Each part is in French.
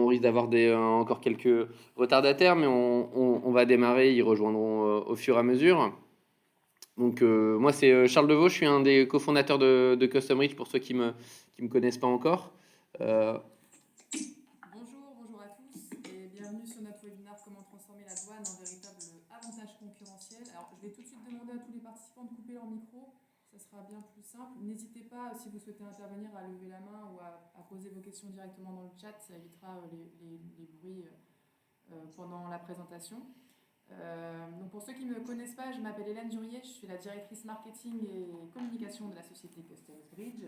risque d'avoir encore quelques retardataires, mais on va démarrer. Ils rejoindront au fur et à mesure. Donc, moi, c'est Charles Deveau. Je suis un des cofondateurs de Custom Reach pour ceux qui me connaissent pas encore. Bonjour à tous et bienvenue sur notre webinaire Comment transformer la douane en véritable avantage concurrentiel. Alors, je vais tout de suite demander à tous les participants de couper leur micro, ça sera bien plus simple. N'hésitez pas, si vous souhaitez intervenir, à lever la main ou à poser vos questions directement dans le chat, ça évitera les bruits pendant la présentation. Donc pour ceux qui ne me connaissent pas, je m'appelle Hélène Durier, je suis la directrice marketing et communication de la société Customs Bridge.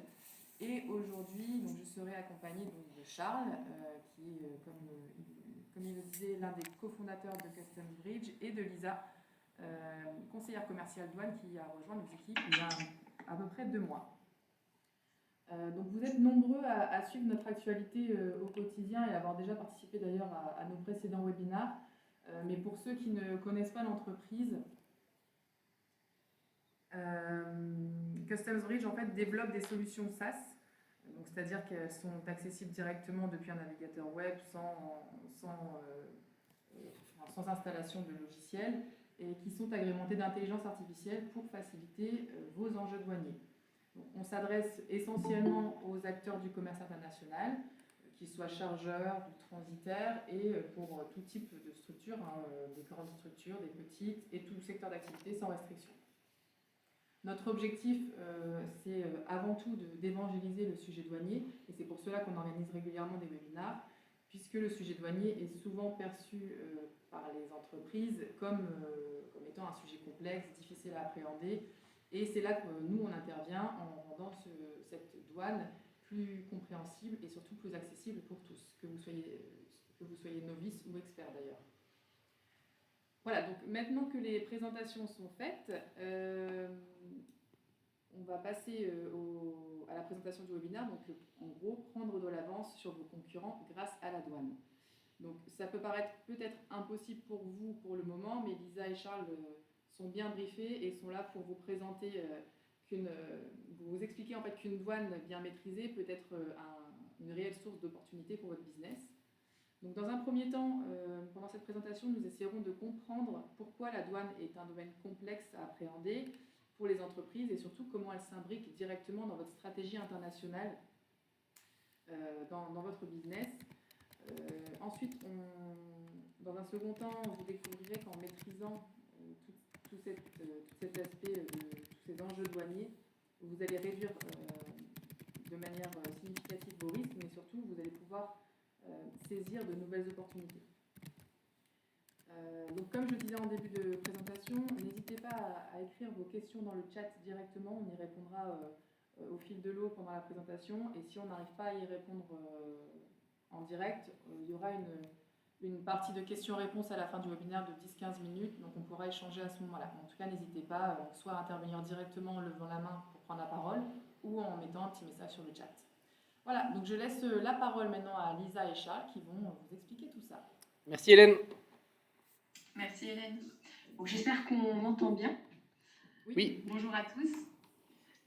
Et aujourd'hui, donc, je serai accompagnée donc, de Charles, qui est, comme il le disait, l'un des cofondateurs de Customs Bridge, et de Lisa, conseillère commerciale douane, qui a rejoint nos équipes il y a à peu près 2 mois. Donc vous êtes nombreux à suivre notre actualité au quotidien et avoir déjà participé d'ailleurs à nos précédents webinaires. Mais pour ceux qui ne connaissent pas l'entreprise, Customs Bridge en fait développe des solutions SaaS, donc c'est-à-dire qu'elles sont accessibles directement depuis un navigateur web sans installation de logiciel et qui sont agrémentées d'intelligence artificielle pour faciliter vos enjeux douaniers. Donc, on s'adresse essentiellement aux acteurs du commerce international, qu'ils soient chargeurs, du transitaire et pour tout type de structures, des grandes structures, des petites et tout secteur d'activité sans restriction. Notre objectif, c'est avant tout d'évangéliser le sujet douanier et c'est pour cela qu'on organise régulièrement des webinars, puisque le sujet douanier est souvent perçu par les entreprises comme étant un sujet complexe, difficile à appréhender. Et c'est là que nous, on intervient en rendant cette douane plus compréhensible et surtout plus accessible pour tous, que vous soyez novice ou expert d'ailleurs. Voilà, donc maintenant que les présentations sont faites, on va passer à la présentation du webinaire. Donc, en gros, prendre de l'avance sur vos concurrents grâce à la douane. Donc, ça peut paraître peut-être impossible pour vous pour le moment, mais Lisa et Charles sont bien briefés et sont là pour vous présenter vous expliquer en fait qu'une douane bien maîtrisée peut être une réelle source d'opportunité pour votre business. Donc, dans un premier temps, pendant cette présentation, nous essaierons de comprendre pourquoi la douane est un domaine complexe à appréhender pour les entreprises et surtout comment elle s'imbrique directement dans votre stratégie internationale, dans votre business. Ensuite, dans un second temps, vous découvrirez qu'en maîtrisant tout cet aspect de tous ces enjeux douaniers, vous allez réduire de manière significative vos risques, mais surtout, vous allez pouvoir saisir de nouvelles opportunités. Donc comme je disais en début de présentation, n'hésitez pas à écrire vos questions dans le chat directement, on y répondra au fil de l'eau pendant la présentation, et si on n'arrive pas à y répondre en direct, il y aura une partie de questions-réponses à la fin du webinaire de 10-15 minutes, donc on pourra échanger à ce moment-là. En tout cas, n'hésitez pas soit à intervenir directement en levant la main pour prendre la parole, ou en mettant un petit message sur le chat. Voilà, donc je laisse la parole maintenant à Lisa et Charles qui vont vous expliquer tout ça. Merci Hélène. Merci Hélène. Donc, j'espère qu'on m'entend bien. Oui. Bonjour à tous.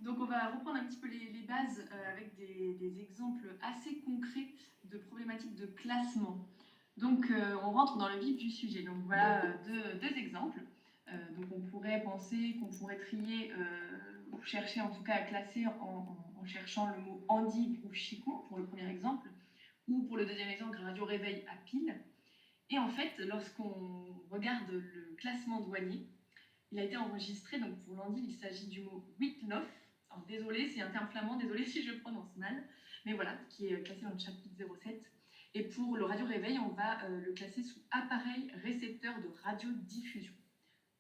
Donc on va reprendre un petit peu les bases avec des exemples assez concrets de problématiques de classement. Donc on rentre dans le vif du sujet. Donc voilà deux exemples. Donc on pourrait penser qu'on pourrait trier, ou chercher en tout cas à classer en cherchant le mot endive ou chicot pour le premier exemple, ou pour le deuxième exemple radio réveil à pile. Et en fait, lorsqu'on regarde le classement douanier, il a été enregistré, donc pour l'endive, il s'agit du mot Wittlof. Alors désolé, c'est un terme flamand, désolé si je prononce mal, mais voilà, qui est classé dans le chapitre 07. Et pour le radio réveil, on va le classer sous appareil récepteur de radiodiffusion.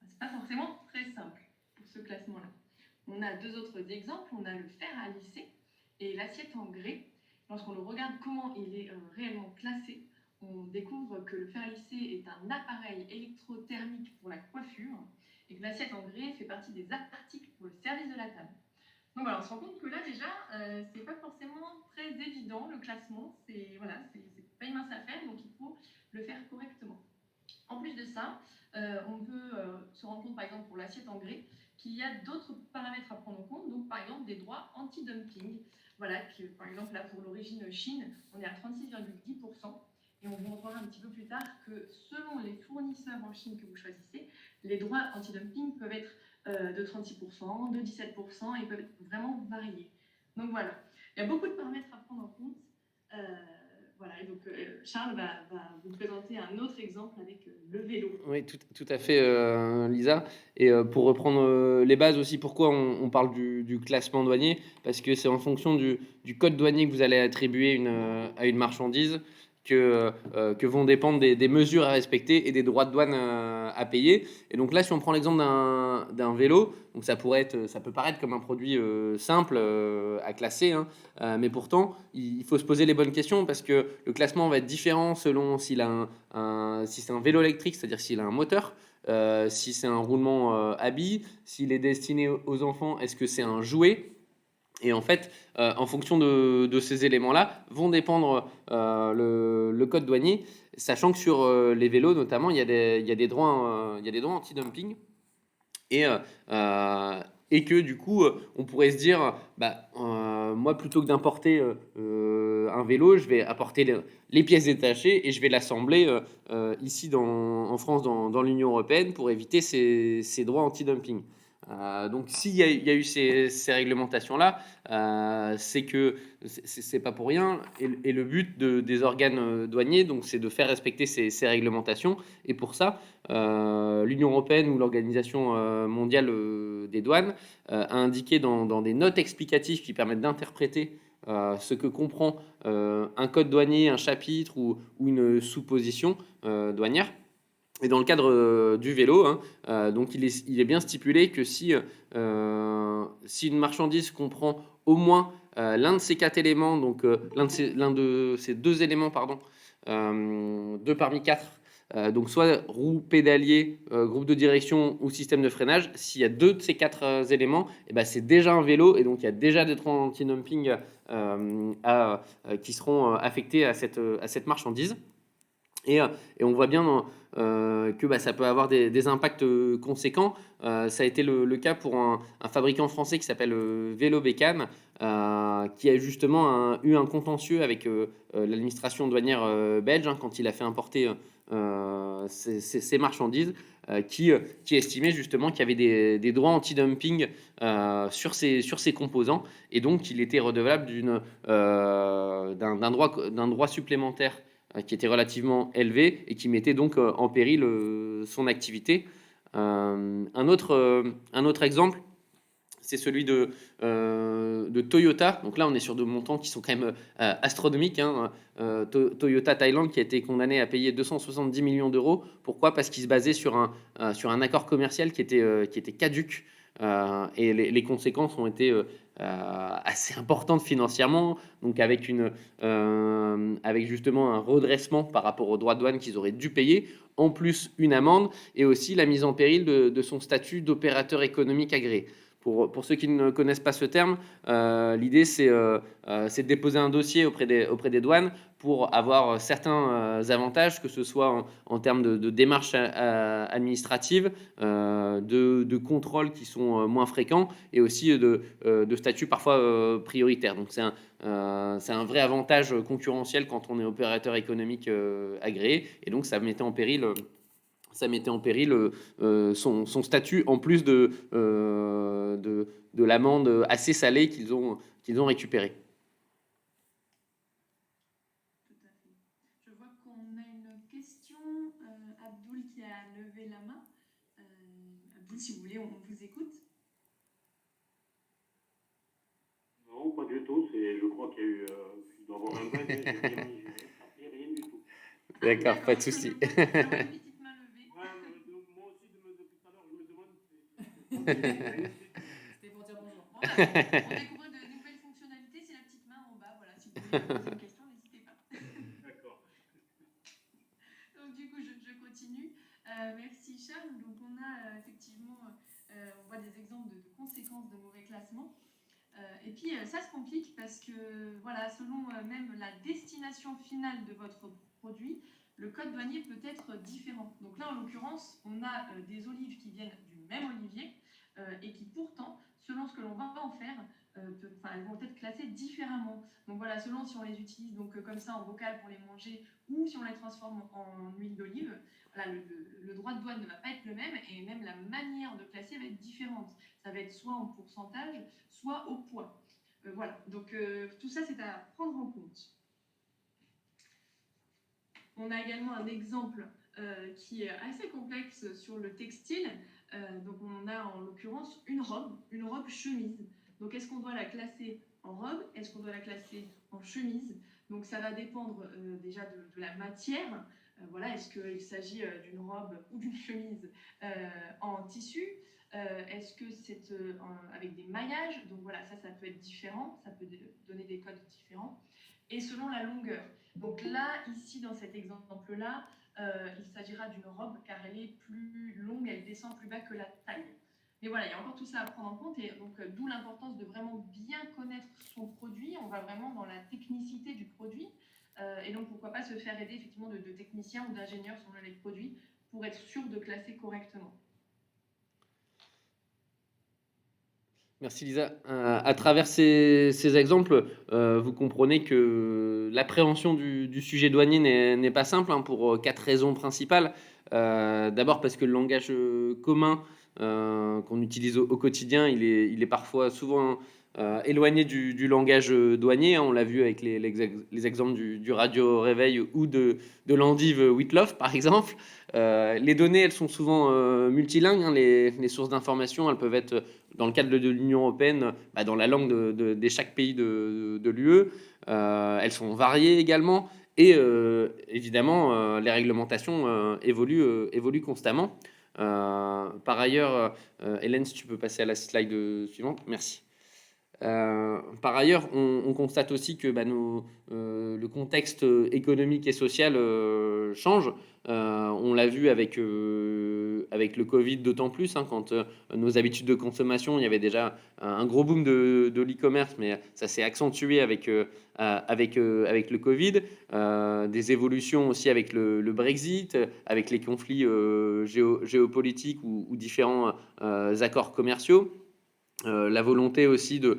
C'est pas forcément très simple pour ce classement-là. On a deux autres exemples, on a le fer à lisser et l'assiette en grès. Lorsqu'on le regarde comment il est réellement classé, on découvre que le fer à lisser est un appareil électrothermique pour la coiffure et que l'assiette en grès fait partie des articles pour le service de la table. Donc voilà, on se rend compte que là déjà, c'est pas forcément très évident le classement, c'est pas une mince affaire, donc il faut le faire correctement. En plus de ça, on peut se rendre compte par exemple pour l'assiette en grès qu'il y a d'autres paramètres à prendre en compte, donc par exemple des droits anti-dumping. Voilà, par exemple là pour l'origine Chine, on est à 36,10%. Et on on en reparlera un petit peu plus tard, que selon les fournisseurs en Chine que vous choisissez, les droits anti-dumping peuvent être de 36%, de 17% et peuvent être vraiment variés. Donc voilà, il y a beaucoup de paramètres à prendre en compte. Voilà, et donc Charles va vous présenter un autre exemple avec le vélo. Oui, tout à fait, Lisa. Et pour reprendre les bases aussi, pourquoi on parle du classement douanier? Parce que c'est en fonction du code douanier que vous allez attribuer à une marchandise que vont dépendre des mesures à respecter et des droits de douane à payer. Et donc là, si on prend l'exemple d'un vélo, donc ça peut paraître comme un produit simple à classer, hein, mais pourtant, il faut se poser les bonnes questions parce que le classement va être différent selon s'il a si c'est un vélo électrique, c'est-à-dire s'il a un moteur, si c'est un roulement à billes, s'il est destiné aux enfants, est-ce que c'est un jouet? Et en fait, en fonction de ces éléments-là, vont dépendre le code douanier, sachant que sur les vélos notamment, il y a des droits anti-dumping. Et, et que du coup, on pourrait se dire, bah, moi, plutôt que d'importer un vélo, je vais apporter les pièces détachées et je vais l'assembler ici en France, dans l'Union européenne, pour éviter ces droits anti-dumping. Donc, s'il y a eu ces réglementations-là, c'est que c'est pas pour rien. Et le but des organes douaniers, donc, c'est de faire respecter ces réglementations. Et pour ça, l'Union européenne ou l'Organisation mondiale des douanes a indiqué dans des notes explicatives qui permettent d'interpréter ce que comprend un code douanier, un chapitre ou une sous-position douanière. Et dans le cadre du vélo, hein, donc il est bien stipulé que si une marchandise comprend au moins l'un de ces quatre éléments, donc l'un de ces deux éléments, pardon, deux parmi quatre, donc soit roue, pédalier, groupe de direction ou système de freinage, s'il y a deux de ces quatre éléments, et ben c'est déjà un vélo et donc il y a déjà des droits anti-dumping qui seront affectés à cette marchandise. Et on voit bien que ça peut avoir des impacts conséquents. Ça a été le cas pour un fabricant français qui s'appelle Vélo Bécane, qui a justement eu un contentieux avec l'administration douanière belge, hein, quand il a fait importer ces marchandises, qui estimait justement qu'il y avait des droits anti-dumping sur ces composants, et donc il était redevable d'un droit supplémentaire qui était relativement élevé et qui mettait donc en péril son activité. Un autre exemple, c'est celui de Toyota. Donc là, on est sur des montants qui sont quand même astronomiques, hein. Toyota Thaïlande qui a été condamné à payer 270 millions d'euros. Pourquoi? Parce qu'il se basait sur un accord commercial qui était caduc. Et les conséquences ont été assez importantes financièrement, donc avec justement un redressement par rapport aux droits de douane qu'ils auraient dû payer, en plus une amende et aussi la mise en péril de son statut d'opérateur économique agréé. Pour ceux qui ne connaissent pas ce terme, l'idée c'est de déposer un dossier auprès des douanes pour avoir certains avantages, que ce soit en termes de démarches administratives, de contrôles qui sont moins fréquents et aussi de statuts parfois prioritaires. Donc c'est un vrai avantage concurrentiel quand on est opérateur économique agréé, et donc ça mettait en péril son statut, en plus de l'amende assez salée qu'ils ont récupérée. Tout à fait. Je vois qu'on a une question. Abdoul qui a levé la main. Abdoul, si vous voulez, on vous écoute. Non, pas du tout. Je crois qu'il y a eu. Il doit y avoir un bug. J'ai rien et rien du tout. D'accord, pas de souci. Une petite main levée. Ouais, moi aussi, depuis tout à l'heure, je me demande. C'était pour dire bonjour. On découvre de nouvelles fonctionnalités. C'est la petite main en bas. Voilà, si vous voulez poser une question, n'hésitez pas. D'accord. Donc du coup, je continue. Merci Charles. Donc on a effectivement, on voit des exemples de conséquences de mauvais classements. Et puis ça se complique parce que voilà, selon même la destination finale de votre produit, le code douanier peut être différent. Donc là, en l'occurrence, on a des olives qui viennent du même olivier et qui pourtant, selon ce que l'on va en faire, elles vont être classées différemment. Donc voilà, selon si on les utilise donc comme ça en bocal pour les manger ou si on les transforme en huile d'olive, voilà, le droit de douane ne va pas être le même et même la manière de classer va être différente. Ça va être soit en pourcentage, soit au poids. Voilà, donc tout ça c'est à prendre en compte. On a également un exemple qui est assez complexe sur le textile. Donc on a en l'occurrence une robe chemise. Donc est-ce qu'on doit la classer en robe? Est-ce qu'on doit la classer en chemise? Donc ça va dépendre déjà de la matière. Voilà, est-ce qu'il s'agit d'une robe ou d'une chemise en tissu? Est-ce que c'est avec des maillages? Donc voilà, ça peut être différent, ça peut donner des codes différents. Et selon la longueur. Donc là, ici, dans cet exemple-là, il s'agira d'une robe car elle est plus longue, elle descend plus bas que la taille. Mais voilà, il y a encore tout ça à prendre en compte et donc d'où l'importance de vraiment bien connaître son produit. On va vraiment dans la technicité du produit et donc pourquoi pas se faire aider effectivement de techniciens ou d'ingénieurs selon les produits pour être sûr de classer correctement. Merci Lisa. À travers ces exemples, vous comprenez que l'appréhension du sujet douanier n'est pas simple pour 4 raisons principales. D'abord parce que le langage commun qu'on utilise au quotidien, il est parfois souvent éloigné du langage douanier. On l'a vu avec les exemples du radio réveil ou de l'endive Whitloff par exemple. Les données, elles sont souvent multilingues. Les sources d'information, elles peuvent être dans le cadre de l'Union européenne, dans la langue de chaque pays de l'UE. Elles sont variées également. Et évidemment, les réglementations évoluent constamment. Par ailleurs, Hélène, si tu peux passer à la slide suivante. Merci. Par ailleurs, on constate aussi que le contexte économique et social change. On l'a vu avec le Covid d'autant plus, quand nos habitudes de consommation, il y avait déjà un gros boom de l'e-commerce, mais ça s'est accentué avec le Covid. Des évolutions aussi avec le Brexit, avec les conflits géopolitiques ou différents accords commerciaux. La volonté aussi de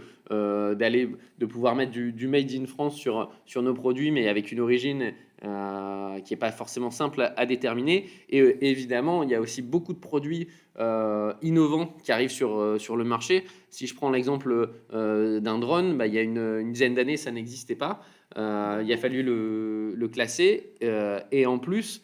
pouvoir mettre du made in France sur nos produits, mais avec une origine qui n'est pas forcément simple à déterminer. Et évidemment, il y a aussi beaucoup de produits innovants qui arrivent sur le marché. Si je prends l'exemple d'un drone, il y a une dizaine d'années, ça n'existait pas. Il a fallu le classer. Et en plus,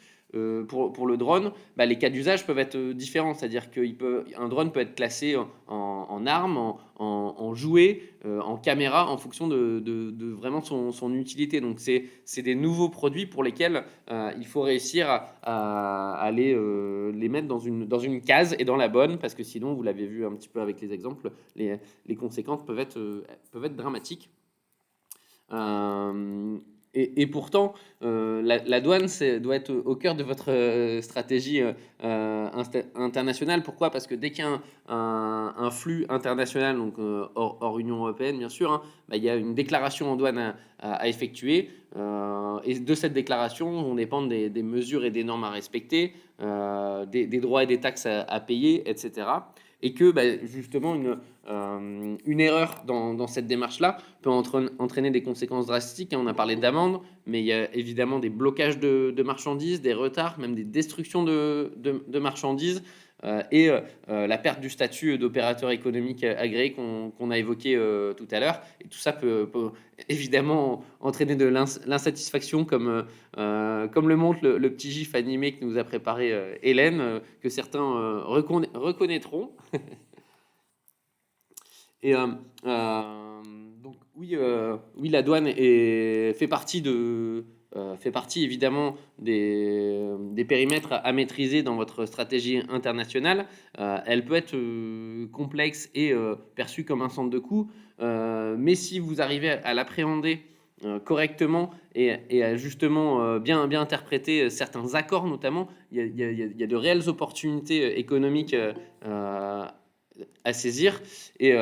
pour le drone, les cas d'usage peuvent être différents. C'est-à-dire qu'un drone peut être classé en arme, en jouet, en caméra, en fonction de vraiment son utilité. Donc, c'est des nouveaux produits pour lesquels il faut réussir à les mettre dans une case et dans la bonne, parce que sinon, vous l'avez vu un petit peu avec les exemples, les conséquences peuvent être dramatiques. Et pourtant, la douane doit être au cœur de votre stratégie internationale. Pourquoi? Parce que dès qu'il y a un flux international, donc hors Union européenne, bien sûr, il y a une déclaration en douane à effectuer. Et de cette déclaration, on dépend des mesures et des normes à respecter, des droits et des taxes à payer, etc. Et que justement une erreur dans cette démarche-là peut entraîner des conséquences drastiques. On a parlé d'amendes, mais il y a évidemment des blocages de marchandises, des retards, même des destructions de marchandises et la perte du statut d'opérateur économique agréé qu'on a évoqué tout à l'heure. Et tout ça peut évidemment entraîner de l'insatisfaction, comme le montre le petit gif animé que nous a préparé Hélène, que certains reconnaîtront. Et donc oui, la douane fait partie évidemment des périmètres à maîtriser dans votre stratégie internationale. Elle peut être complexe et perçue comme un centre de coût, mais si vous arrivez à l'appréhender correctement et à justement bien interpréter certains accords notamment, il y a de réelles opportunités économiques à saisir. Et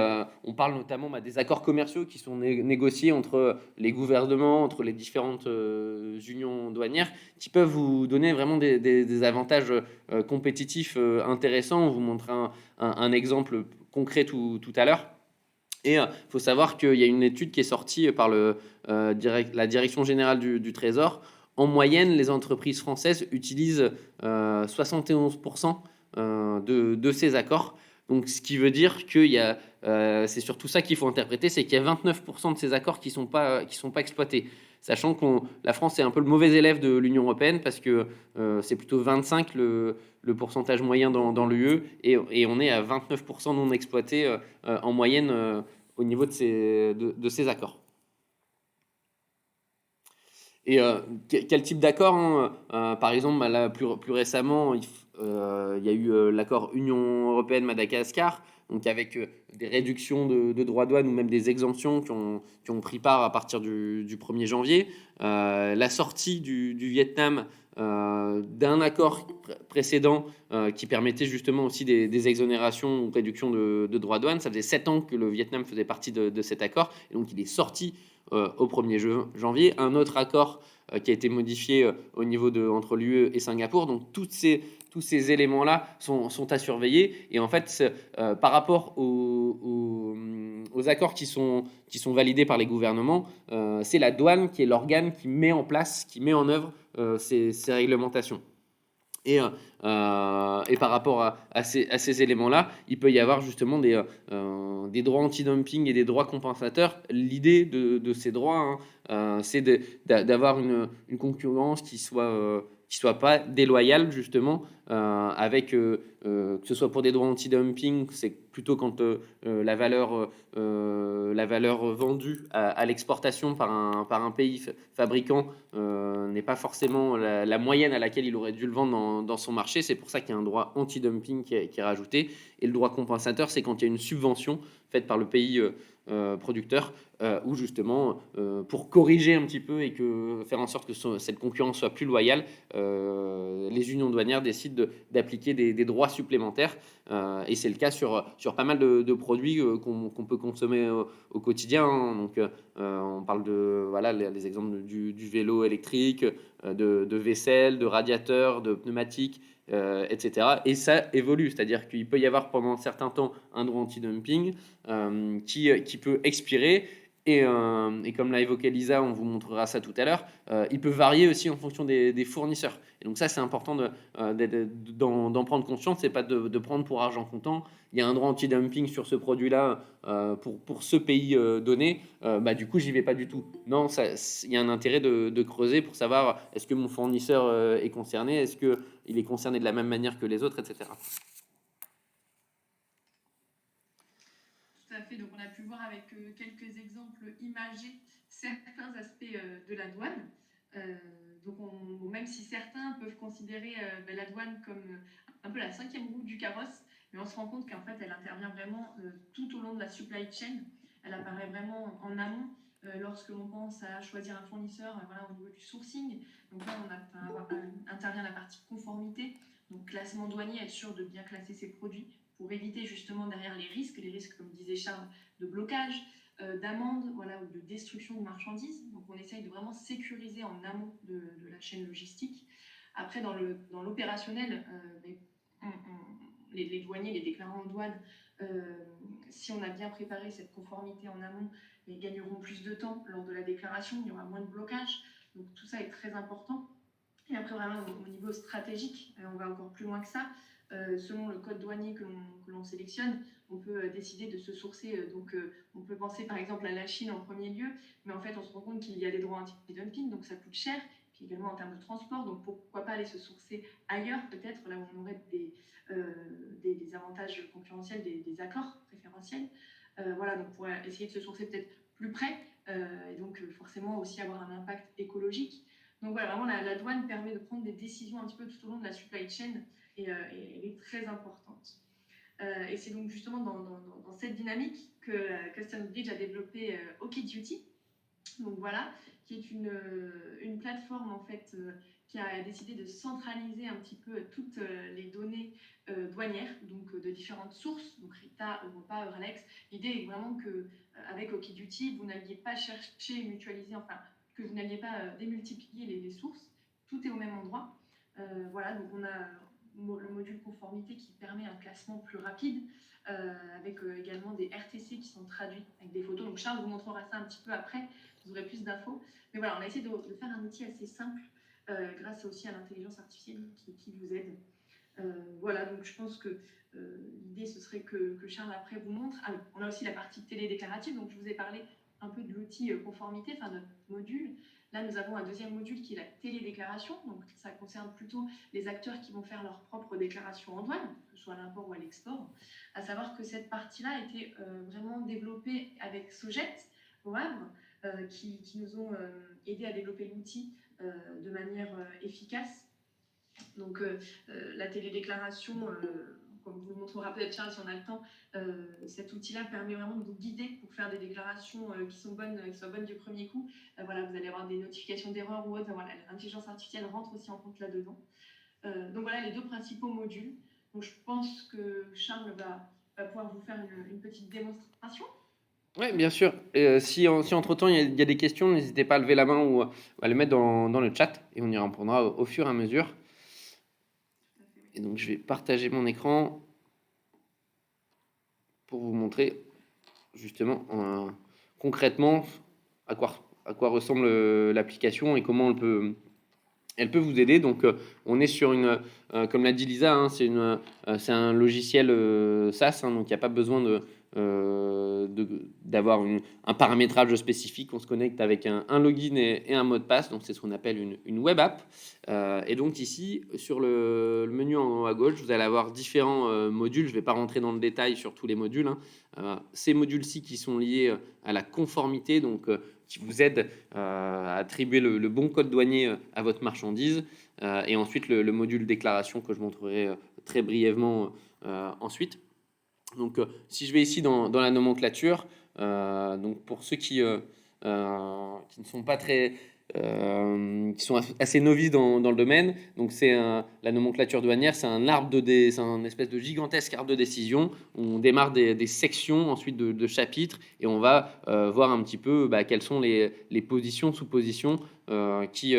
on parle notamment des accords commerciaux qui sont négociés entre les gouvernements, entre les différentes unions douanières, qui peuvent vous donner vraiment des avantages compétitifs intéressants. On vous montre un exemple concret tout à l'heure. Et il faut savoir qu'il y a une étude qui est sortie par la Direction générale du Trésor. En moyenne, les entreprises françaises utilisent 71% de ces accords. Donc, ce qui veut dire qu'il y a, c'est surtout ça qu'il faut interpréter, c'est qu'il y a 29% de ces accords qui sont pas exploités. Sachant que la France est un peu le mauvais élève de l'Union européenne parce que c'est plutôt 25 le pourcentage moyen dans l'UE et on est à 29% non exploités en moyenne au niveau de ces accords. Et quel type d'accord par exemple, là, plus récemment, il y a eu l'accord Union européenne-Madagascar, donc avec des réductions de droits douane ou même des exemptions qui ont pris part à partir du 1er janvier. La sortie du Vietnam d'un accord précédent qui permettait justement aussi des exonérations ou réductions de droits douane. Ça faisait 7 ans que le Vietnam faisait partie de cet accord, et donc il est sorti au 1er janvier. Un autre accord qui a été modifié au niveau entre l'UE et Singapour. Donc tous ces éléments-là sont à surveiller. Et en fait, par rapport aux accords qui sont validés par les gouvernements, c'est la douane qui est l'organe qui met en place, qui met en œuvre ces réglementations. Et par rapport à ces éléments-là, il peut y avoir justement des droits anti-dumping et des droits compensateurs. L'idée de ces droits, c'est d'avoir une concurrence qui soit pas déloyale, justement, avec que ce soit pour des droits anti-dumping, c'est plutôt quand la valeur vendue à l'exportation par un pays fabricant n'est pas forcément la moyenne à laquelle il aurait dû le vendre dans son marché. C'est pour ça qu'il y a un droit anti-dumping qui est rajouté. Et le droit compensateur, c'est quand il y a une subvention faite par le pays producteur, où justement, pour corriger un petit peu et faire en sorte que cette concurrence soit plus loyale, les unions douanières décident d'appliquer des droits supplémentaires. Et c'est le cas sur pas mal de produits qu'on peut consommer au quotidien. Donc, on parle les exemples du vélo électrique, de vaisselle, de radiateurs, de pneumatiques, etc. Et ça évolue, c'est-à-dire qu'il peut y avoir pendant un certain temps un droit anti-dumping qui peut expirer. Et comme l'a évoqué Lisa, on vous montrera ça tout à l'heure, il peut varier aussi en fonction des fournisseurs. Et donc ça, c'est important d'en prendre conscience, c'est pas de prendre pour argent comptant. Il y a un droit anti-dumping sur ce produit-là pour ce pays donné, du coup, j'y vais pas du tout. Non, il y a un intérêt de creuser pour savoir est-ce que mon fournisseur est concerné, est-ce qu'il est concerné de la même manière que les autres, etc. Tout à fait, donc on a pu voir avec quelques exemples imagés certains aspects de la douane. Même si certains peuvent considérer la douane comme un peu la 5e roue du carrosse, mais on se rend compte qu'en fait elle intervient vraiment tout au long de la supply chain. Elle apparaît vraiment en amont lorsque l'on pense à choisir un fournisseur au niveau du sourcing. Donc là intervient la partie conformité, donc classement douanier, être sûr de bien classer ses produits pour éviter justement derrière les risques comme disait Charles, de blocage, d'amende, ou de destruction de marchandises. Donc on essaye de vraiment sécuriser en amont de la chaîne logistique. Après, dans l'opérationnel, les douaniers, les déclarants en douane, si on a bien préparé cette conformité en amont, ils gagneront plus de temps lors de la déclaration, il y aura moins de blocage. Donc tout ça est très important. Et après, vraiment, au niveau stratégique, on va encore plus loin que ça. Selon le code douanier que l'on sélectionne, on peut décider de se sourcer. On peut penser par exemple à la Chine en premier lieu, mais en fait, on se rend compte qu'il y a des droits anti-dumping, donc ça coûte cher, puis également en termes de transport. Donc pourquoi pas aller se sourcer ailleurs, peut-être là où on aurait des avantages concurrentiels, des accords préférentiels. Donc pour essayer de se sourcer peut-être plus près, et donc forcément aussi avoir un impact écologique. Donc vraiment la douane permet de prendre des décisions un petit peu tout au long de la supply chain, et elle est très importante. Et c'est donc justement dans cette dynamique que Customs Bridge a développé OkDuty, donc qui est une plateforme en fait qui a décidé de centraliser un petit peu toutes les données douanières, donc de différentes sources, donc Rita, Europa, Euralex. L'idée est vraiment que avec OkDuty, vous n'alliez pas chercher, mutualiser, que vous n'alliez pas démultiplier les sources. Tout est au même endroit. Donc on a le module conformité qui permet un classement plus rapide, avec également des RTC qui sont traduits avec des photos. Donc Charles vous montrera ça un petit peu après, vous aurez plus d'infos. Mais voilà, on a essayé de faire un outil assez simple, grâce aussi à l'intelligence artificielle qui vous aide. Voilà, donc je pense que l'idée, ce serait que Charles après vous montre. Ah, on a aussi la partie télédéclarative, donc je vous ai parlé un peu de l'outil conformité, enfin notre module. Là, nous avons un deuxième module qui est la télédéclaration, donc ça concerne plutôt les acteurs qui vont faire leur propre déclaration en douane, que ce soit à l'import ou à l'export. À savoir que cette partie-là a été vraiment développée avec Sogec au Havre, qui nous ont aidé à développer l'outil de manière efficace. Donc la télédéclaration, comme vous le montrera peut-être Charles si on a le temps, cet outil-là permet vraiment de vous guider pour faire des déclarations qui soient bonnes du premier coup. Voilà, vous allez avoir des notifications d'erreurs ou autres. Voilà, l'intelligence artificielle rentre aussi en compte là-dedans. Donc voilà les deux principaux modules. Donc je pense que Charles va pouvoir vous faire une petite démonstration. Oui, bien sûr. Si entre-temps il y a des questions, n'hésitez pas à lever la main ou à les mettre dans le chat et on y répondra au fur et à mesure. Et donc je vais partager mon écran pour vous montrer justement concrètement à quoi ressemble l'application et comment elle peut vous aider. Donc on est sur comme l'a dit Lisa, hein, c'est un logiciel SaaS, hein, donc il n'y a pas besoin d'avoir un paramétrage spécifique. On se connecte avec un login et un mot de passe, donc c'est ce qu'on appelle une web app. Et donc ici, sur le menu en haut à gauche, vous allez avoir différents modules. Je ne vais pas rentrer dans le détail sur tous les modules, hein. Ces modules-ci qui sont liés à la conformité, donc qui vous aident à attribuer le bon code douanier à votre marchandise. Et ensuite, le module déclaration que je montrerai très brièvement ensuite. Donc, si je vais ici dans la nomenclature, donc pour ceux qui ne sont pas très, qui sont assez novices dans le domaine, donc c'est la nomenclature douanière, c'est c'est un espèce de gigantesque arbre de décision. On démarre des sections, ensuite de chapitres, et on va voir un petit peu quelles sont les positions, sous-positions qui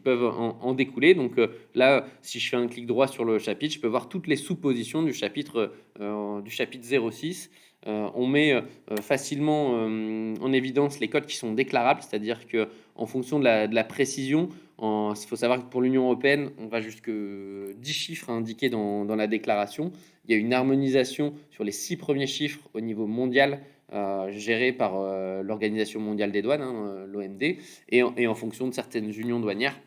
peuvent en découler. Donc là, si je fais un clic droit sur le chapitre, je peux voir toutes les sous-positions du chapitre 06. On met facilement en évidence les codes qui sont déclarables, c'est-à-dire que en fonction de la précision, il faut savoir que pour l'Union européenne, on va jusque 10 chiffres indiqués dans la déclaration. Il y a une harmonisation sur les 6 premiers chiffres au niveau mondial, géré par l'Organisation mondiale des douanes, hein, l'OMD, et en fonction de certaines unions douanières,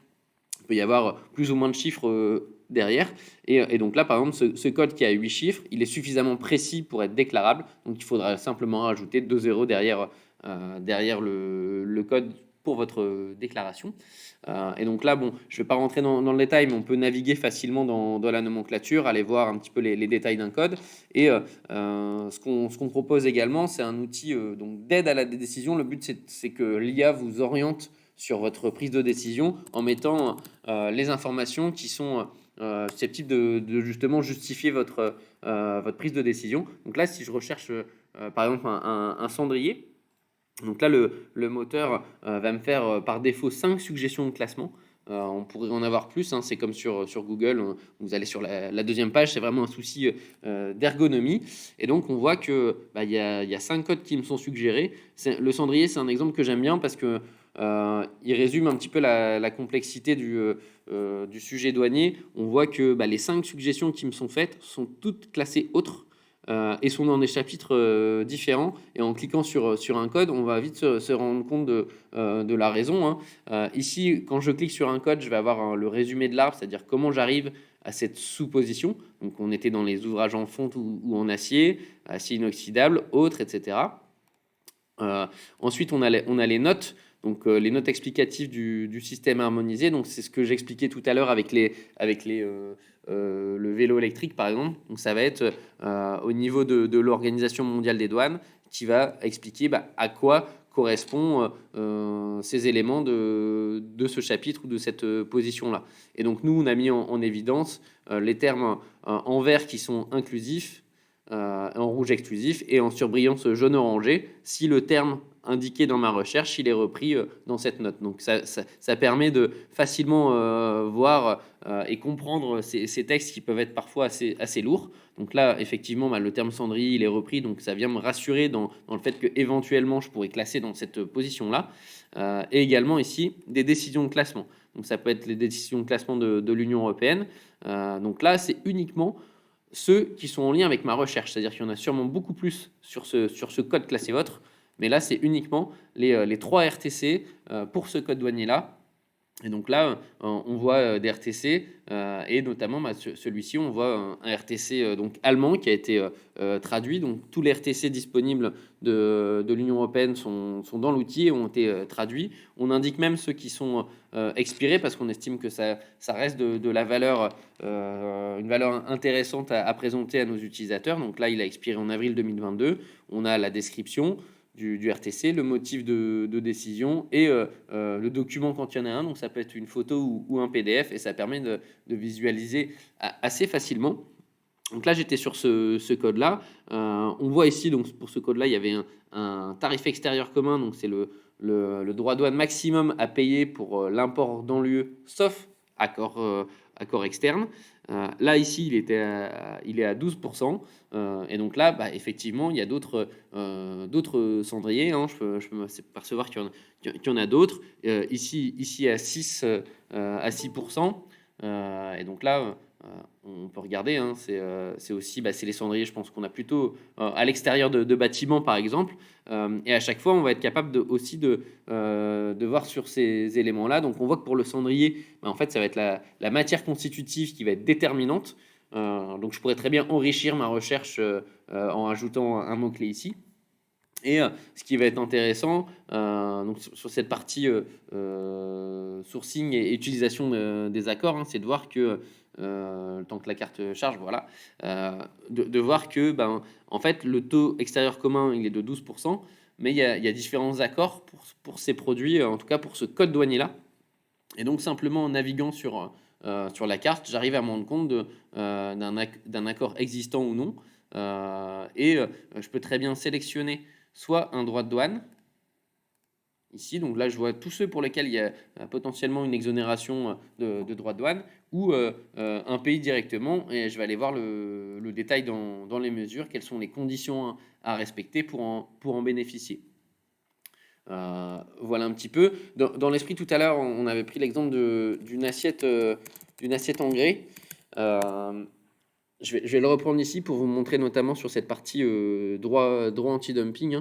il peut y avoir plus ou moins de chiffres derrière. Et donc là, par exemple, ce code qui a 8 chiffres, il est suffisamment précis pour être déclarable. Donc il faudra simplement rajouter 2 zéros derrière le code pour votre déclaration. Et donc là, bon, je ne vais pas rentrer dans le détail, mais on peut naviguer facilement dans la nomenclature, aller voir un petit peu les détails d'un code. Et ce qu'on propose également, c'est un outil donc d'aide à la décision. Le but, c'est que l'IA vous oriente sur votre prise de décision en mettant les informations qui sont susceptibles de justement justifier votre prise de décision. Donc là, si je recherche par exemple un cendrier, donc là, le moteur va me faire par défaut 5 suggestions de classement. On pourrait en avoir plus, hein, c'est comme sur Google, vous allez sur la deuxième page, c'est vraiment un souci d'ergonomie. Et donc on voit que y a 5 codes qui me sont suggérés. Le cendrier, c'est un exemple que j'aime bien parce que il résume un petit peu la complexité du sujet douanier. On voit que les 5 suggestions qui me sont faites sont toutes classées autres. Et sont dans des chapitres différents. Et en cliquant sur un code, on va vite se rendre compte de la raison, hein. Ici, quand je clique sur un code, je vais avoir le résumé de l'arbre, c'est-à-dire comment j'arrive à cette sous-position. Donc, on était dans les ouvrages en fonte ou en acier inoxydable, autres, etc. Ensuite, on a les notes. Donc, les notes explicatives du système harmonisé. Donc, c'est ce que j'expliquais tout à l'heure avec le vélo électrique, par exemple. Donc, ça va être au niveau de l'Organisation mondiale des douanes qui va expliquer à quoi correspondent ces éléments de ce chapitre ou de cette position-là. Et donc, nous, on a mis en évidence les termes en vert qui sont inclusifs, en rouge exclusif et en surbrillance jaune orangé si le terme indiqué dans ma recherche, il est repris dans cette note. Donc ça permet de facilement voir et comprendre ces textes qui peuvent être parfois assez lourds. Donc là, effectivement, le terme cendrier, il est repris, donc ça vient me rassurer dans le fait qu'éventuellement, je pourrais classer dans cette position-là. Et également ici, des décisions de classement. Donc ça peut être les décisions de classement de l'Union européenne. Donc là, c'est uniquement ceux qui sont en lien avec ma recherche. C'est-à-dire qu'il y en a sûrement beaucoup plus sur ce code classé vôtre. Mais là, c'est uniquement les 3 RTC pour ce code douanier-là. Et donc là, on voit des RTC, et notamment celui-ci, on voit un RTC donc allemand qui a été traduit. Donc tous les RTC disponibles de l'Union européenne sont dans l'outil et ont été traduits. On indique même ceux qui sont expirés parce qu'on estime que ça reste de la valeur, une valeur intéressante à présenter à nos utilisateurs. Donc là, il a expiré en avril 2022. On a la description du RTC, le motif de décision et le document quand il y en a un. Donc ça peut être une photo ou un PDF et ça permet de visualiser assez facilement. Donc là, j'étais sur ce code-là. On voit ici, donc pour ce code-là, il y avait un tarif extérieur commun. Donc c'est le droit de douane maximum à payer pour l'import dans l'UE, sauf accord externe. Là, ici, il est à 12%. Et donc là, effectivement, il y a d'autres cendriers. Je peux me percevoir qu'il y en a d'autres. Ici à 6%. Et donc là, on peut regarder. C'est aussi c'est les cendriers, je pense qu'on a plutôt à l'extérieur de bâtiments, par exemple. Et à chaque fois, on va être capable aussi de voir sur ces éléments-là. Donc on voit que pour le cendrier, en fait, ça va être la matière constitutive qui va être déterminante. Donc je pourrais très bien enrichir ma recherche en ajoutant un mot-clé ici. Et ce qui va être intéressant donc sur cette partie sourcing et utilisation des accords, c'est de voir que le temps que la carte charge, voilà, de voir que en fait le taux extérieur commun il est de 12%, mais il y a différents accords pour ces produits, en tout cas pour ce code douanier là. Et donc simplement en naviguant sur la carte, j'arrive à me rendre compte d'un accord existant ou non. Je peux très bien sélectionner soit un droit de douane, ici, donc là je vois tous ceux pour lesquels il y a potentiellement une exonération de droit de douane, ou un pays directement, et je vais aller voir le détail dans les mesures, quelles sont les conditions à respecter pour en bénéficier. Voilà un petit peu. Dans l'esprit, tout à l'heure, on avait pris l'exemple d'une assiette en grès. Je vais le reprendre ici pour vous montrer notamment sur cette partie droit anti-dumping.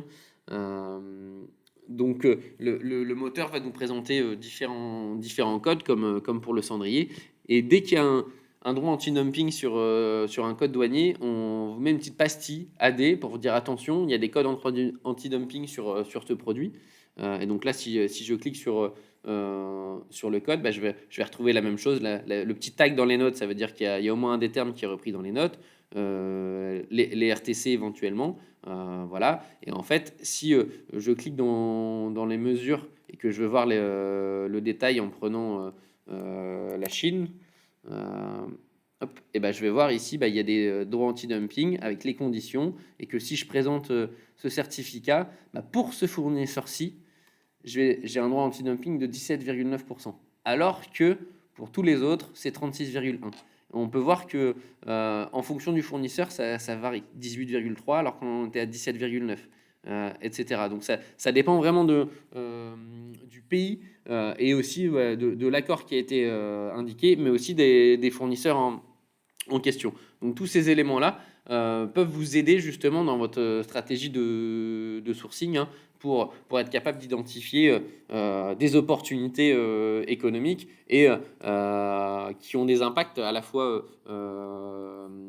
Donc le moteur va nous présenter différents codes comme pour le cendrier. Et dès qu'il y a un droit anti-dumping sur un code douanier, on vous met une petite pastille AD pour vous dire attention, il y a des codes anti-dumping sur ce produit. Et donc là, si je clique sur le code, je vais retrouver la même chose. Le petit tag dans les notes, ça veut dire qu'il y a au moins un des termes qui est repris dans les notes, les RTC éventuellement. Voilà. Et en fait, si je clique dans les mesures et que je veux voir le détail en prenant la Chine, je vais voir ici, il y a des droits anti-dumping avec les conditions, et que si je présente ce certificat, pour ce fournisseur-ci, j'ai un droit anti-dumping de 17,9%, alors que pour tous les autres, c'est 36,1%. On peut voir que en fonction du fournisseur, ça varie. 18,3 alors qu'on était à 17,9, etc. Donc ça dépend vraiment du pays et aussi de l'accord qui a été indiqué, mais aussi des fournisseurs en question. Donc tous ces éléments-là peuvent vous aider justement dans votre stratégie de sourcing, pour être capable d'identifier des opportunités économiques et qui ont des impacts à la fois,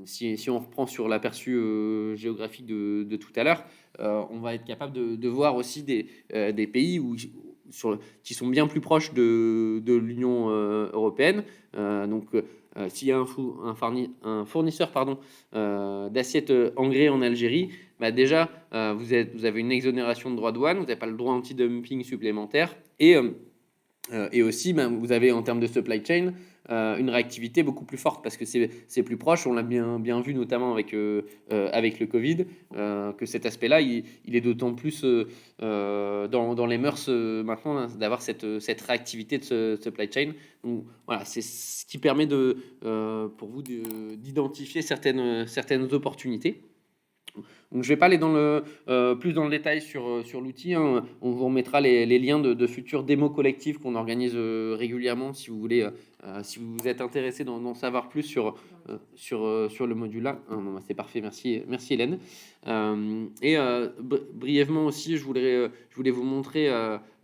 si on reprend sur l'aperçu géographique de tout à l'heure, on va être capable de voir aussi des pays qui sont bien plus proches de l'Union européenne. S'il y a un fournisseur d'assiettes en grès en Algérie, déjà vous avez une exonération de droits de douane, vous n'avez pas le droit anti-dumping supplémentaire, et aussi vous avez en termes de supply chain une réactivité beaucoup plus forte parce que c'est plus proche. On l'a bien vu notamment avec le Covid, que cet aspect-là, il est d'autant plus dans les mœurs maintenant, hein, d'avoir cette réactivité de ce supply chain. Donc voilà, c'est ce qui permet pour vous d'identifier certaines opportunités. Donc, je ne vais pas aller plus dans le détail sur l'outil, hein. On vous remettra les liens de futures démos collectives qu'on organise régulièrement si vous voulez, si vous êtes intéressé d'en savoir plus sur le module-là. Ah, non, c'est parfait, merci Hélène. Brièvement aussi, je voulais vous montrer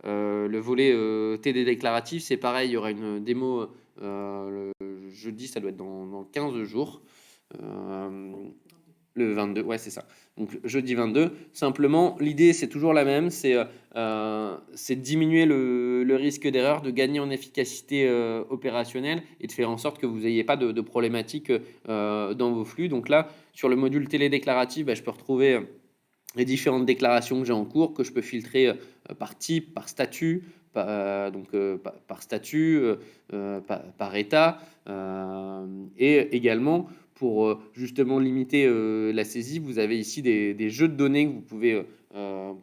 le volet TD déclaratif. C'est pareil, il y aura une démo le jeudi, ça doit être dans 15 jours. Le 22, ouais, c'est ça. Donc jeudi 22. Simplement, l'idée, c'est toujours la même, c'est de diminuer le risque d'erreur, de gagner en efficacité opérationnelle et de faire en sorte que vous n'ayez pas de problématiques dans vos flux. Donc là, sur le module télédéclaratif, je peux retrouver les différentes déclarations que j'ai en cours, que je peux filtrer par type, par statut, par statut, par état, et également pour justement limiter la saisie, vous avez ici des jeux de données que vous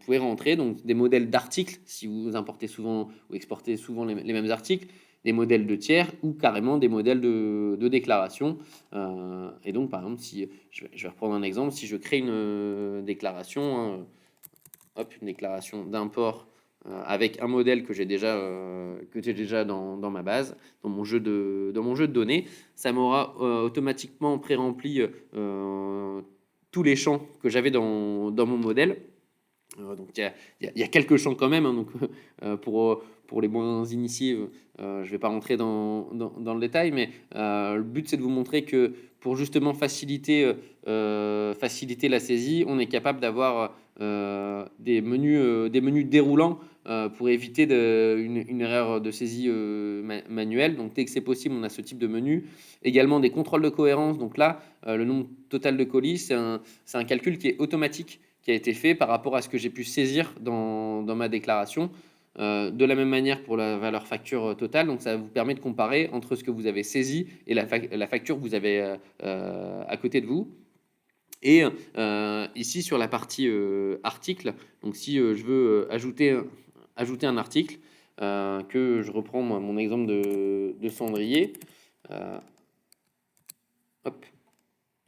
pouvez rentrer, donc des modèles d'articles, si vous importez souvent ou exportez souvent les mêmes articles, des modèles de tiers ou carrément des modèles de déclaration. Et donc, par exemple, si je vais reprendre un exemple, si je crée une déclaration, hein, une déclaration d'import avec un modèle que j'ai déjà dans ma base, dans mon jeu de données, ça m'aura automatiquement pré-rempli tous les champs que j'avais dans mon modèle. Donc il y a quelques champs quand même, hein, donc pour les moins initiés, je vais pas rentrer dans le détail, mais le but c'est de vous montrer que pour justement faciliter la saisie, on est capable d'avoir des menus déroulants pour éviter une erreur de saisie manuelle. Donc dès que c'est possible, on a ce type de menu. Également des contrôles de cohérence. Donc là, le nombre total de colis, c'est un calcul qui est automatique, qui a été fait par rapport à ce que j'ai pu saisir dans ma déclaration. De la même manière pour la valeur facture totale, donc ça vous permet de comparer entre ce que vous avez saisi et la facture que vous avez à côté de vous. Et ici sur la partie article, donc si je veux ajouter un article, que je reprends mon exemple de cendrier, hop,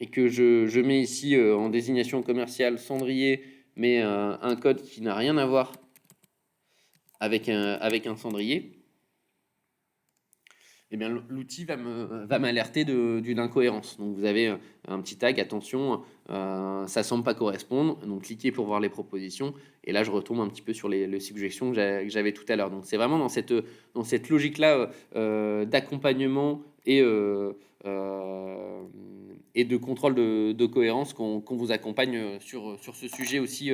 et que je mets ici en désignation commerciale cendrier, mais un code qui n'a rien à voir avec un cendrier, eh bien l'outil va m'alerter d'une incohérence. Donc vous avez un petit tag, attention, ça semble pas correspondre. Donc cliquez pour voir les propositions. Et là je retombe un petit peu sur les suggestions que j'avais tout à l'heure. Donc c'est vraiment dans cette logique-là d'accompagnement et de contrôle de cohérence qu'on vous accompagne sur ce sujet aussi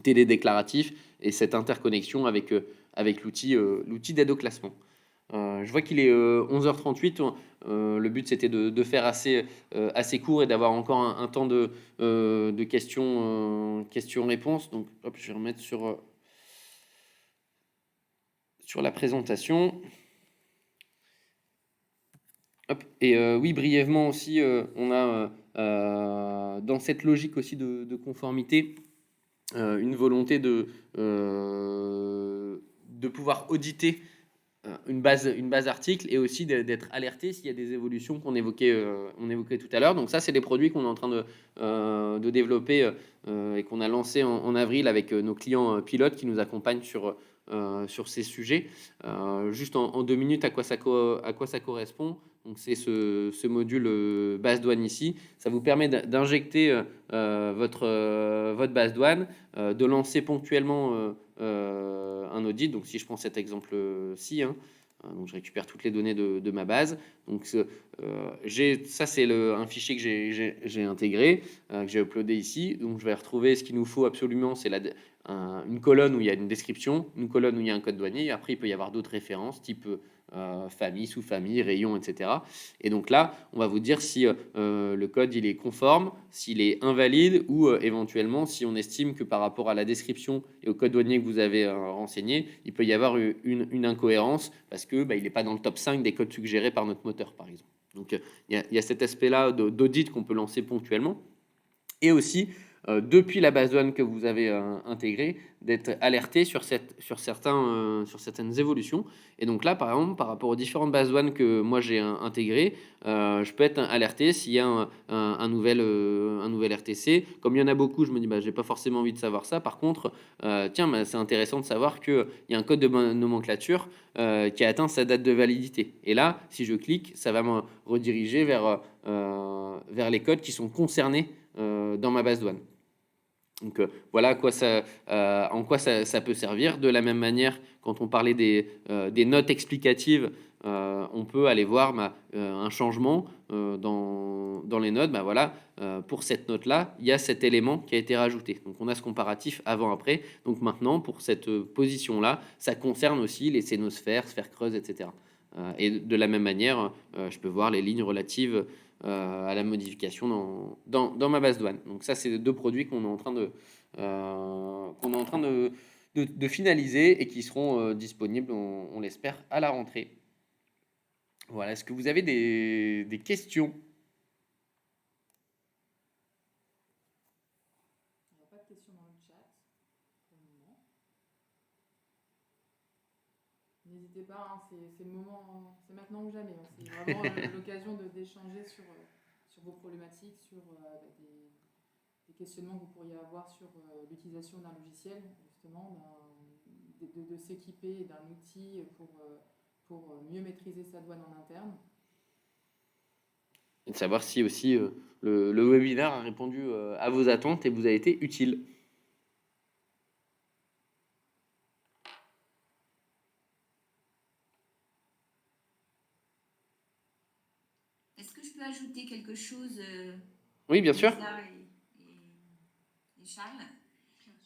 télédéclaratif et cette interconnexion avec l'outil d'aide au classement. Je vois qu'il est 11h38. Le but c'était de faire assez court et d'avoir encore un temps de questions-réponses. Donc hop, je vais remettre sur la présentation. Hop. Et oui, brièvement aussi, on a dans cette logique aussi de conformité une volonté de pouvoir auditer une base article et aussi d'être alerté s'il y a des évolutions qu'on évoquait tout à l'heure. Donc ça, c'est des produits qu'on est en train de développer et qu'on a lancé en avril avec nos clients pilotes qui nous accompagnent sur ces sujets. Juste en 2 minutes, à quoi ça correspond. Donc c'est ce module base douane ici. Ça vous permet d'injecter votre base douane, de lancer ponctuellement un audit. Donc si je prends cet exemple-ci, hein, donc je récupère toutes les données de ma base. Donc ça c'est un fichier que j'ai intégré, que j'ai uploadé ici. Donc je vais retrouver ce qu'il nous faut absolument, c'est une colonne où il y a une description, une colonne où il y a un code douanier. Et après il peut y avoir d'autres références type famille, sous-famille, rayon, etc. Et donc là, on va vous dire si le code il est conforme, s'il est invalide ou éventuellement si on estime que par rapport à la description et au code douanier que vous avez renseigné, il peut y avoir une incohérence parce que il n'est pas dans le top 5 des codes suggérés par notre moteur, par exemple. Donc il y a cet aspect-là d'audit qu'on peut lancer ponctuellement. Et aussi, depuis la base douane que vous avez intégrée, d'être alerté sur certaines évolutions. Et donc là, par exemple, par rapport aux différentes bases douanes que moi j'ai intégrées, je peux être alerté s'il y a un nouvel RTC. Comme il y en a beaucoup, je me dis, j'ai pas forcément envie de savoir ça. Par contre, c'est intéressant de savoir qu'il y a un code de nomenclature qui a atteint sa date de validité. Et là, si je clique, ça va me rediriger vers les codes qui sont concernés dans ma base douane. Donc voilà en quoi ça peut servir. De la même manière, quand on parlait des notes explicatives, on peut aller voir un changement dans les notes. Voilà, pour cette note-là, il y a cet élément qui a été rajouté. Donc on a ce comparatif avant-après. Donc maintenant, pour cette position-là, ça concerne aussi les cénosphères, sphères creuses, etc. Et de la même manière, je peux voir les lignes relatives à la modification dans ma base douane. Donc ça, c'est deux produits qu'on est en train de finaliser et qui seront disponibles, on l'espère, à la rentrée. Voilà. Est-ce que vous avez des questions? Il n'y a pas de questions dans le chat pour le moment. N'hésitez pas, hein, c'est le moment, c'est maintenant ou jamais. C'est vraiment l'occasion d'échanger sur vos problématiques, sur des questionnements que vous pourriez avoir sur l'utilisation d'un logiciel, justement, de s'équiper d'un outil pour mieux maîtriser sa douane en interne. Et de savoir si aussi le webinaire a répondu à vos attentes et vous a été utile. Est-ce que je peux ajouter quelque chose Oui, bien sûr. Lisa et Charles?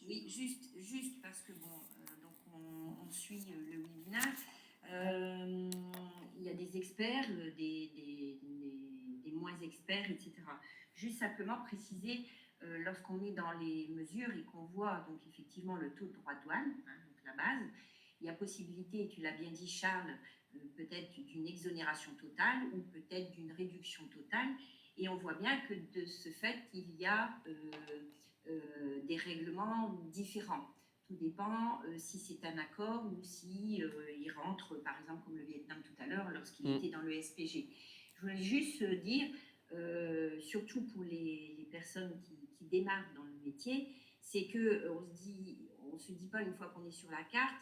Oui, juste parce que donc on suit le webinaire. Il y a des experts, des moins experts, etc. Juste simplement préciser, lorsqu'on est dans les mesures et qu'on voit donc effectivement le taux de droit de douane, donc la base, il y a possibilité, et tu l'as bien dit Charles, peut-être d'une exonération totale ou peut-être d'une réduction totale. Et on voit bien que de ce fait, il y a des règlements différents. Tout dépend si c'est un accord ou si il rentre, par exemple, comme le Vietnam tout à l'heure, lorsqu'il était dans le SPG. Je voulais juste dire, surtout pour les personnes qui démarrent dans le métier, c'est qu'on ne se dit pas une fois qu'on est sur la carte,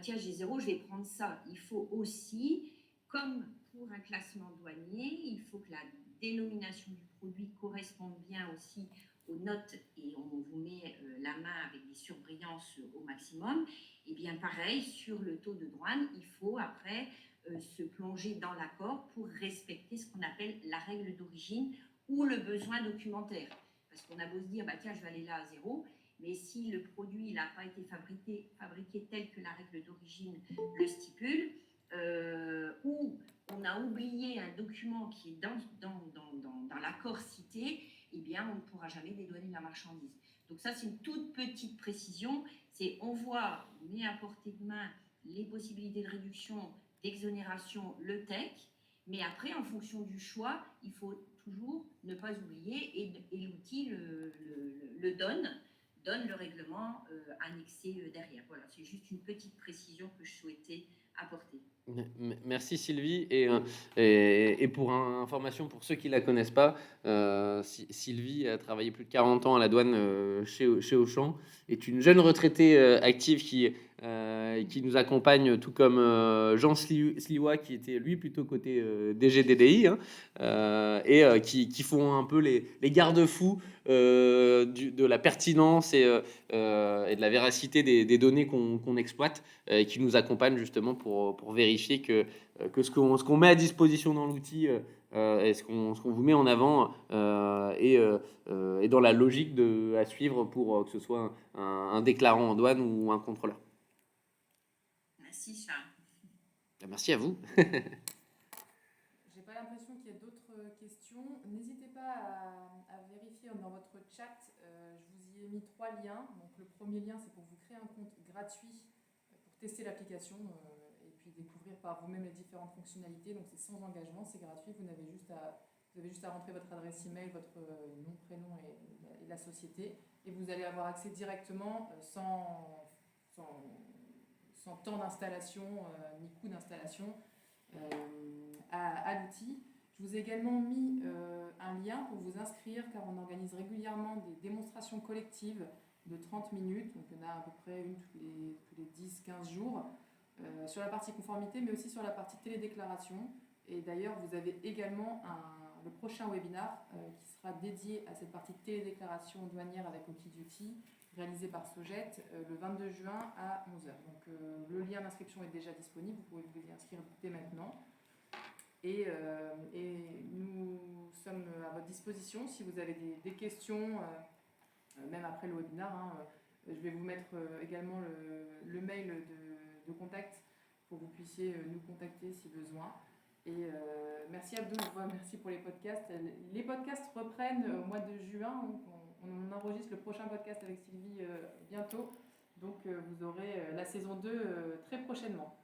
tiens, j'ai 0, je vais prendre ça. Il faut aussi, comme pour un classement douanier, il faut que la dénomination du produit corresponde bien aussi aux notes et on vous met la main avec des surbrillances au maximum. Et bien pareil, sur le taux de douane, il faut après se plonger dans l'accord pour respecter ce qu'on appelle la règle d'origine ou le besoin documentaire. Parce qu'on a beau se dire, tiens, je vais aller là à 0, mais si le produit n'a pas été fabriqué tel que la règle d'origine le stipule, ou on a oublié un document qui est dans l'accord cité, eh bien, on ne pourra jamais dédouaner la marchandise. Donc ça, c'est une toute petite précision. C'est on met à portée de main les possibilités de réduction, d'exonération, le TEC, mais après, en fonction du choix, il faut toujours ne pas oublier, et l'outil le donne le règlement annexé derrière. Voilà, c'est juste une petite précision que je souhaitais apporter. Merci Sylvie. Et pour information, pour ceux qui ne la connaissent pas, Sylvie a travaillé plus de 40 ans à la douane chez Auchan, est une jeune retraitée active qui nous accompagne, tout comme Jean Sliwa, qui était lui plutôt côté DGDDI, et qui font un peu les garde-fous de la pertinence et de la véracité des données qu'on exploite, et qui nous accompagnent justement pour vérifier que ce qu'on met à disposition dans l'outil et ce qu'on vous met en avant est dans la logique à suivre pour que ce soit un déclarant en douane ou un contrôleur. Merci Charles. Merci à vous. J'ai pas l'impression qu'il y ait d'autres questions. N'hésitez pas à vérifier dans votre chat. Je vous y ai mis 3 liens. Donc le premier lien, c'est pour vous créer un compte gratuit pour tester l'application et puis découvrir par vous-même les différentes fonctionnalités. Donc c'est sans engagement, c'est gratuit. Vous avez juste à rentrer votre adresse email, votre nom, prénom et la société. Et vous allez avoir accès directement sans temps d'installation ni coût d'installation à l'outil. Je vous ai également mis un lien pour vous inscrire car on organise régulièrement des démonstrations collectives de 30 minutes, donc il y en a à peu près une tous les 10-15 jours, sur la partie conformité mais aussi sur la partie télédéclaration. Et d'ailleurs vous avez également le prochain webinar qui sera dédié à cette partie télédéclaration douanière avec Okiduty, réalisé par Sojet le 22 juin à 11h. Donc le lien d'inscription est déjà disponible, vous pouvez vous y inscrire dès maintenant. Et nous sommes à votre disposition si vous avez des questions, même après le webinaire. Je vais vous mettre également le mail de contact pour que vous puissiez nous contacter si besoin. Et merci Abdou, merci pour les podcasts. Les podcasts reprennent au mois de juin. On enregistre le prochain podcast avec Sylvie bientôt. Donc vous aurez la saison 2 très prochainement.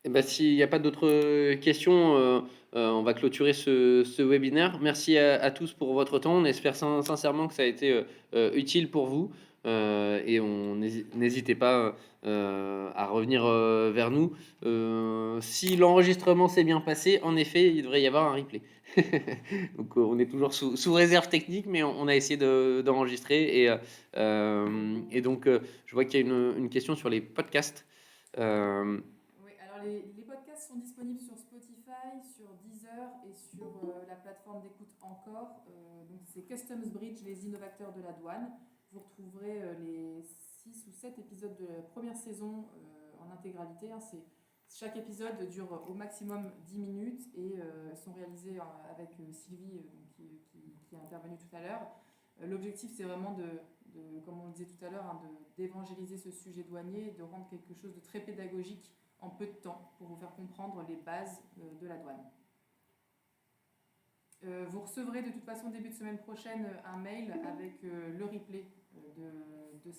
Et ben, s'il n'y a pas d'autres questions, on va clôturer ce webinaire. Merci à tous pour votre temps. On espère sincèrement que ça a été utile pour vous. Et n'hésitez pas à revenir vers nous. Si l'enregistrement s'est bien passé, en effet, il devrait y avoir un replay. Donc on est toujours sous réserve technique, mais on a essayé d'enregistrer. Et donc, je vois qu'il y a une question sur les podcasts. Oui, alors les podcasts sont disponibles sur Spotify, sur Deezer et sur la plateforme d'écoute Encore. Donc c'est Customs Bridge, les innovateurs de la douane. Vous retrouverez les 6 ou 7 épisodes de la première saison en intégralité. Chaque épisode dure au maximum 10 minutes et sont réalisés avec Sylvie qui est intervenue tout à l'heure. L'objectif, c'est vraiment comme on le disait tout à l'heure, d'évangéliser ce sujet douanier et de rendre quelque chose de très pédagogique en peu de temps pour vous faire comprendre les bases de la douane. Vous recevrez de toute façon début de semaine prochaine un mail avec le replay de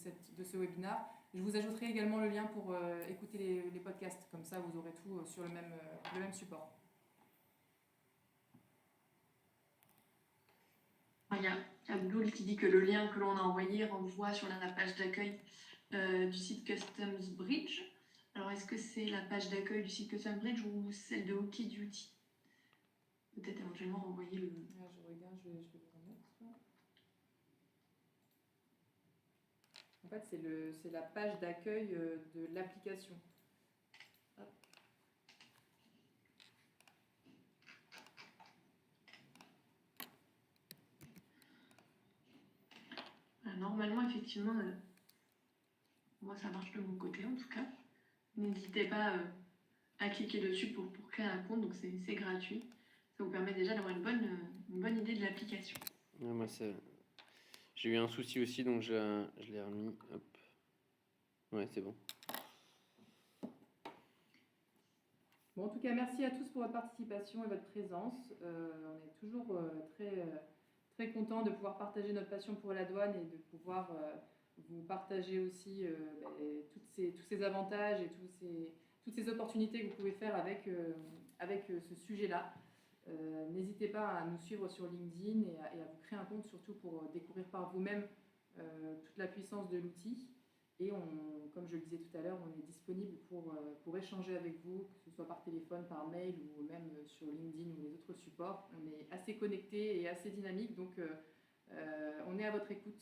ce webinaire. Je vous ajouterai également le lien pour écouter les podcasts, comme ça vous aurez tout sur le même support. Il y a Abdoul qui dit que le lien que l'on a envoyé renvoie sur la page d'accueil du site Customs Bridge. Alors, est-ce que c'est la page d'accueil du site Customs Bridge ou celle de Okiduty? Peut-être éventuellement renvoyer le... Je regarde, je vais vous remettre. En fait, c'est la page d'accueil de l'application. Normalement, effectivement, moi ça marche de mon côté en tout cas. N'hésitez pas à cliquer dessus pour créer un compte, donc c'est gratuit. Ça vous permet déjà d'avoir une bonne idée de l'application. Ouais, moi, j'ai eu un souci aussi, donc je l'ai remis. Hop. Ouais, c'est bon. Bon, en tout cas, merci à tous pour votre participation et votre présence. On est toujours très content de pouvoir partager notre passion pour la douane et de pouvoir vous partager aussi tous ces avantages et toutes ces opportunités que vous pouvez faire avec ce sujet-là. N'hésitez pas à nous suivre sur LinkedIn et à vous créer un compte, surtout pour découvrir par vous-même toute la puissance de l'outil. Et comme je le disais tout à l'heure, on est disponible pour échanger avec vous, que ce soit par téléphone, par mail ou même sur LinkedIn ou les autres supports. On est assez connectés et assez dynamique, donc on est à votre écoute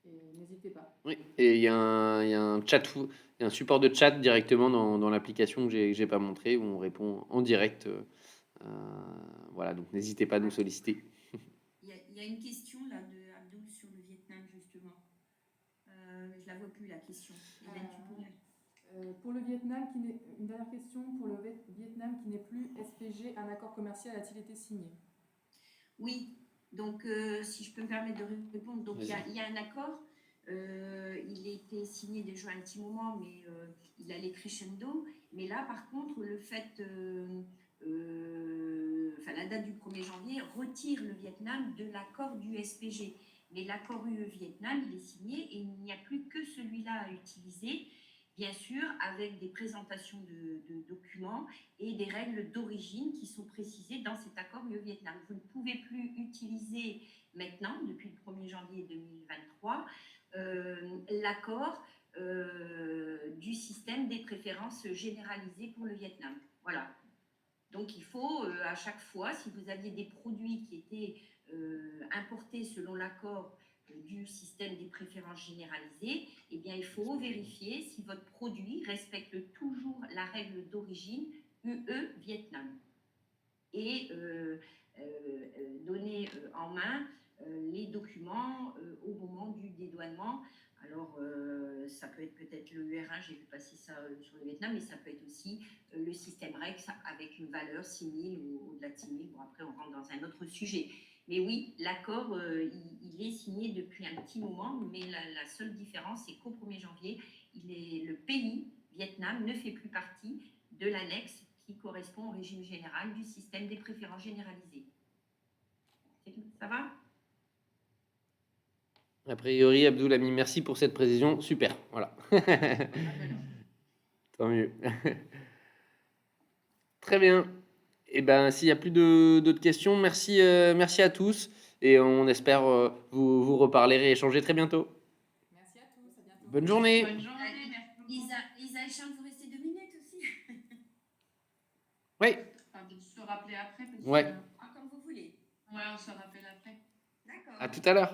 et n'hésitez pas. Oui, et il y a un chat, il y a un support de chat directement dans l'application que j'ai pas montré où on répond en direct. Voilà, donc n'hésitez pas à nous solliciter. Il y a une question là de Abdoul sur le Vietnam justement. Je la vois plus la question. Hélène, tu peux pour le Vietnam, une dernière question. Pour le Vietnam qui n'est plus SPG, un accord commercial a-t-il été signé? Oui, donc si je peux me permettre de répondre, donc il y a un accord, Il était signé déjà un petit moment, mais il allait crescendo. Mais là, par contre, le fait, la date du 1er janvier retire le Vietnam de l'accord du SPG. Mais l'accord UE-Vietnam, il est signé et il n'y a plus que celui-là à utiliser, bien sûr, avec des présentations de documents et des règles d'origine qui sont précisées dans cet accord UE-Vietnam. Vous ne pouvez plus utiliser maintenant, depuis le 1er janvier 2023, l'accord du système des préférences généralisées pour le Vietnam. Voilà. Donc il faut, à chaque fois, si vous aviez des produits qui étaient importés selon l'accord du système des préférences généralisées, eh bien, il faut vérifier si votre produit respecte toujours la règle d'origine UE-Vietnam et donner en main les documents au moment du dédouanement. Alors, ça peut être peut-être le UR1, j'ai vu passer ça sur le Vietnam, mais ça peut être aussi le système REX avec une valeur 6000 ou au-delà de 6000. Bon, après, on rentre dans un autre sujet. Mais oui, l'accord, il est signé depuis un petit moment, mais la seule différence, c'est qu'au 1er janvier, le pays, Vietnam, ne fait plus partie de l'annexe qui correspond au régime général du système des préférences généralisées. C'est tout, ça va ? A priori, Abdoulami, merci pour cette précision. Super, voilà. Tant mieux. Très bien. Et ben, s'il n'y a plus d'autres questions, merci à tous. Et on espère vous reparler et échanger très bientôt. Merci à tous, à bientôt. Bonne journée. Bonne journée, merci beaucoup. Isa et Charles, vous restez 2 minutes aussi. Oui. Enfin, de se rappeler après. Parce Ouais. que, Comme vous voulez. ouais, on se rappelle après. D'accord. À tout à l'heure.